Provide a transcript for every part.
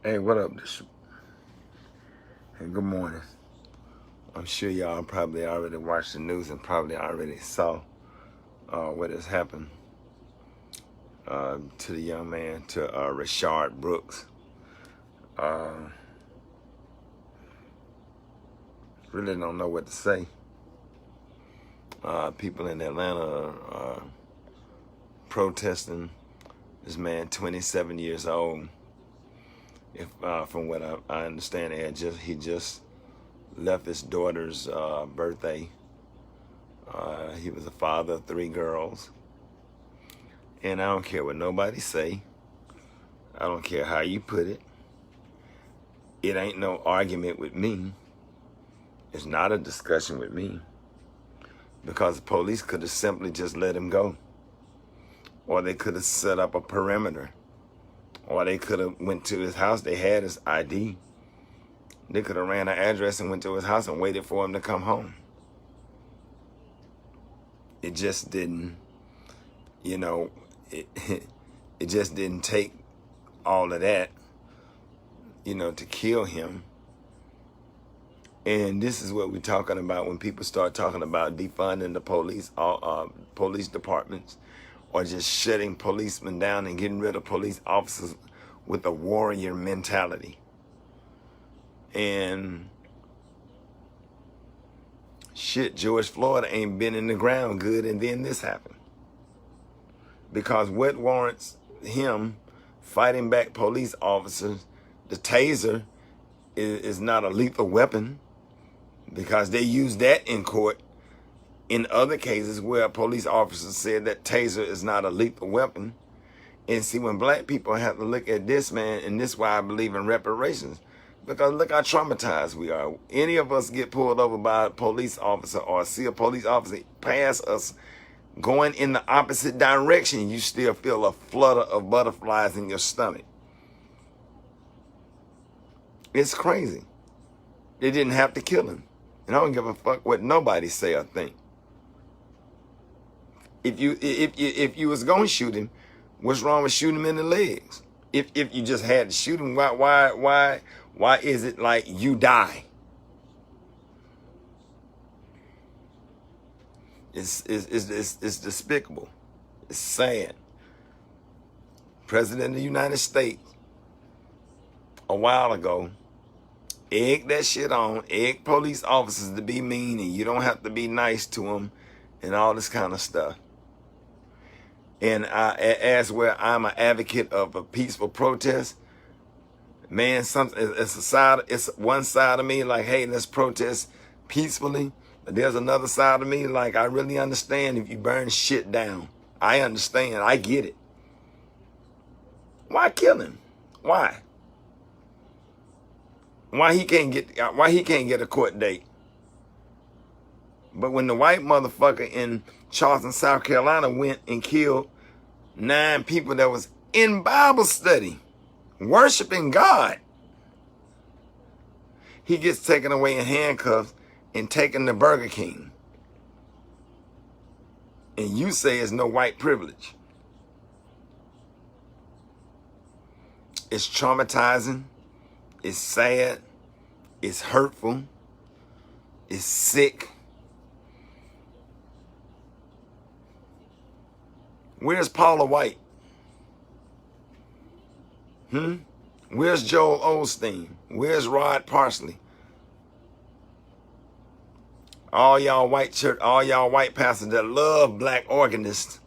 Hey, what up, Bishop? Hey, good morning. I'm sure y'all probably already watched the news and probably already saw what has happened to the young man, to Rayshard Brooks. Really don't know what to say. People in Atlanta are protesting this man, 27 years old. If from what I understand, he just left his daughter's birthday. He was a father of 3 girls. And I don't care what nobody say. I don't care how you put it. It ain't no argument with me. It's not a discussion with me. Because the police could have simply just let him go. Or they could have set up a perimeter. Or they could have went to his house. They had his ID. They could have ran an address and went to his house and waited for him to come home. It just didn't, it just didn't take all of that, to kill him. And this is what we're talking about when people start talking about defunding the police departments, or just shutting policemen down and getting rid of police officers with a warrior mentality. And shit, George Floyd ain't been in the ground good, and then this happened. Because what warrants him fighting back police officers? The taser is not a lethal weapon, because they use that in court in other cases where police officers said that taser is not a lethal weapon. And see, when black people have to look at this, man, and this is why I believe in reparations, because look how traumatized we are. Any of us get pulled over by a police officer or see a police officer pass us going in the opposite direction, you still feel a flutter of butterflies in your stomach. It's crazy. They didn't have to kill him. And I don't give a fuck what nobody say or think. If you was gonna shoot him, what's wrong with shooting him in the legs? If you just had to shoot him, why is it like you die? It's despicable. It's sad. President of the United States a while ago egged that shit on, egged police officers to be mean, and you don't have to be nice to them, and all this kind of stuff. And as where I'm an advocate of a peaceful protest, man, it's one side of me like, hey, let's protest peacefully. But there's another side of me like, I really understand if you burn shit down. I understand. I get it. Why kill him? Why? Why he can't get a court date? But when the white motherfucker in Charleston, South Carolina went and killed 9 people that was in Bible study, worshiping God, he gets taken away in handcuffs and taken to Burger King. And you say it's no white privilege. It's traumatizing. It's sad. It's hurtful. It's sick. Where's Paula White? Where's Joel Osteen? Where's Rod Parsley? All y'all white pastors that love black organists,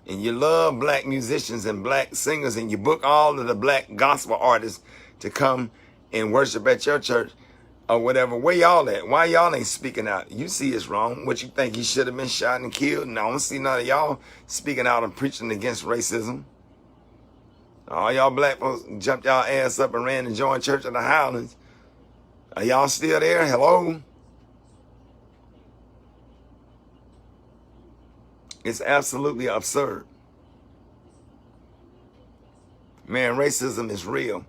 and you love black musicians and black singers, and you book all of the black gospel artists to come and worship at your church or whatever. Where y'all at? Why y'all ain't speaking out? You see it's wrong. What, you think he should have been shot and killed? And I don't see none of y'all speaking out and preaching against racism. All y'all black folks jumped y'all ass up and ran and joined Church of the Highlands. Are y'all still there? Hello? It's absolutely absurd. Man, racism is real.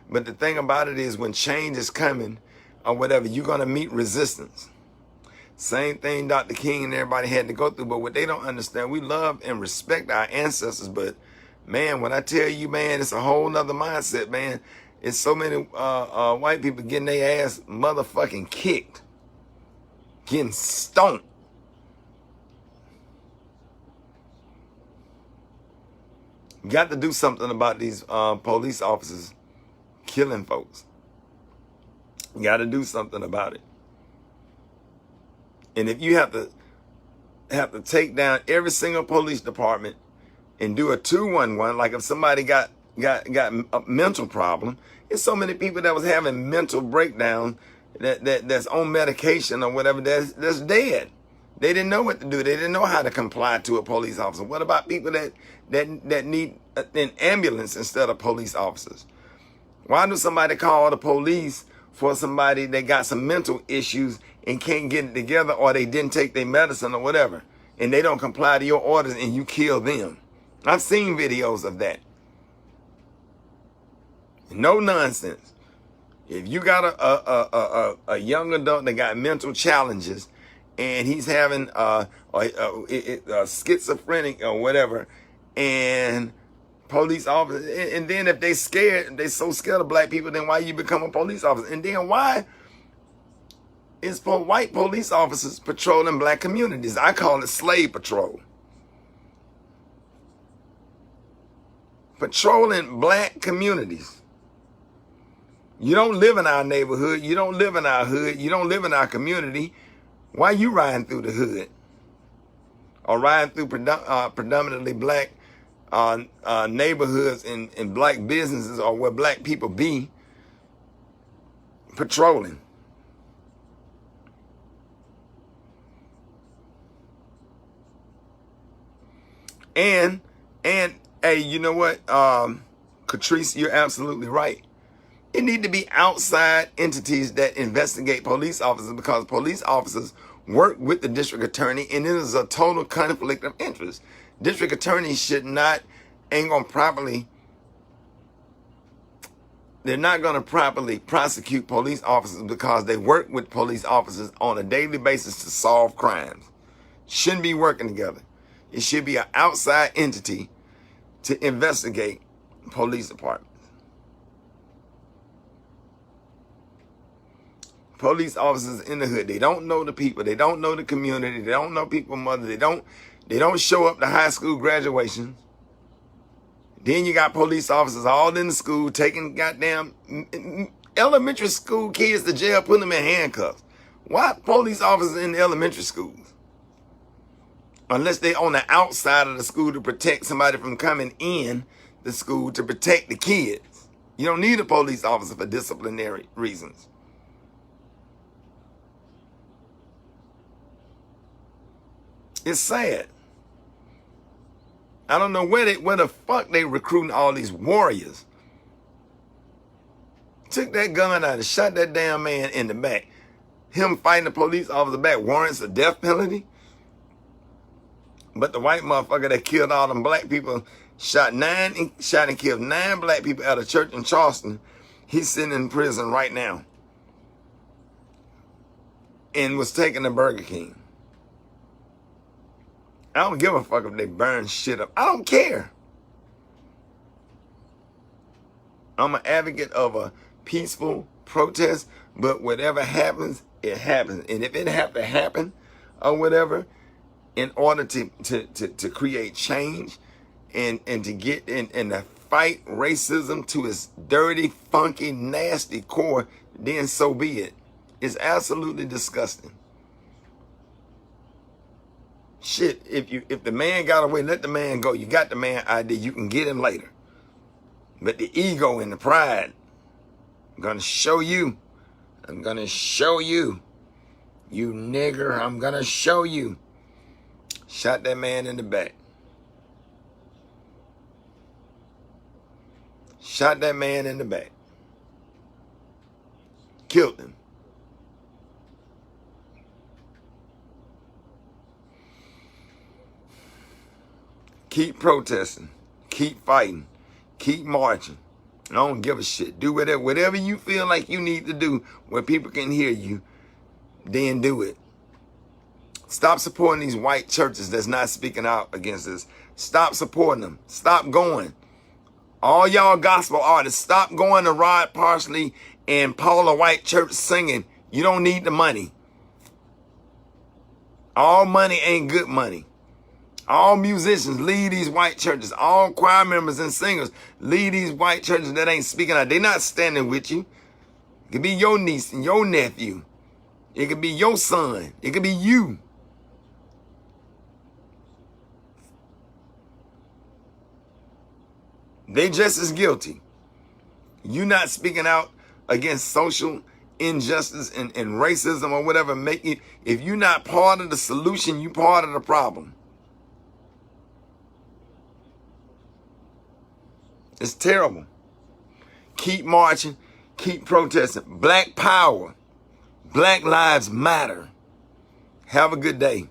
But the thing about it is, when change is coming or whatever, you're going to meet resistance. Same thing Dr. King and everybody had to go through. But what they don't understand, we love and respect our ancestors. But man, when I tell you, man, it's a whole nother mindset, man. It's so many white people getting their ass motherfucking kicked, getting stoned. Got to do something about these police officers killing folks. Got to do something about it. And if you have to take down every single police department and do a 211, like if somebody got a mental problem, there's so many people that was having mental breakdown that's on medication or whatever that's dead. They didn't know what to do. They didn't know how to comply to a police officer. What about people that need an ambulance instead of police officers? Why do somebody call the police for somebody that got some mental issues and can't get it together, or they didn't take their medicine or whatever, and they don't comply to your orders and you kill them? I've seen videos of that. No nonsense. If you got a young adult that got mental challenges and he's having a schizophrenic or whatever, and police officers, and then if they so scared of black people, then why you become a police officer? And then why is for white police officers patrolling black communities? I call it slave patrol. Patrolling black communities. You don't live in our neighborhood. You don't live in our hood. You don't live in our community. Why you riding through the hood? Or riding through predominantly black neighborhoods and black businesses, or where black people be, patrolling. And hey, you know what, Catrice, you're absolutely right. It need to be outside entities that investigate police officers, because police officers work with the district attorney, and it is a total conflict of interest. District attorneys they're not going to properly prosecute police officers because they work with police officers on a daily basis to solve crimes. Shouldn't be working together. It should be an outside entity to investigate police departments. Police officers in the hood, they don't know the people, they don't know the community, they don't know people's mothers, they don't show up to high school graduations. Then you got police officers all in the school taking goddamn elementary school kids to jail, putting them in handcuffs. Why police officers in the elementary schools? Unless they on the outside of the school to protect somebody from coming in the school, to protect the kids. You don't need a police officer for disciplinary reasons. It's sad. I don't know where the fuck they recruiting all these warriors. Took that gun out and shot that damn man in the back. Him fighting the police officer back warrants a death penalty. But the white motherfucker that killed all them black people, shot and killed 9 black people at a church in Charleston. He's sitting in prison right now. And was taken to Burger King. I don't give a fuck if they burn shit up. I don't care. I'm an advocate of a peaceful protest, but whatever happens, it happens. And if it have to happen or whatever, in order to create change and to get in and to fight racism to its dirty, funky, nasty core, then so be it. It's absolutely disgusting. Shit, if the man got away, let the man go. You got the man ID, you can get him later. But the ego and the pride, I'm gonna show you. I'm gonna show you. You nigger, I'm gonna show you. Shot that man in the back. Shot that man in the back. Killed him. Keep protesting. Keep fighting. Keep marching. I don't give a shit. Do whatever you feel like you need to do where people can hear you, then do it. Stop supporting these white churches that's not speaking out against this. Stop supporting them. Stop going. All y'all gospel artists, stop going to Rod Parsley and Paula White Church singing. You don't need the money. All money ain't good money. All musicians leave these white churches. All choir members and singers leave these white churches that ain't speaking out. They're not standing with you. It could be your niece and your nephew. It could be your son. It could be you. They just as guilty. You not speaking out against social injustice and racism or whatever. If you're not part of the solution, you part of the problem. It's terrible. Keep marching. Keep protesting. Black power. Black lives matter. Have a good day.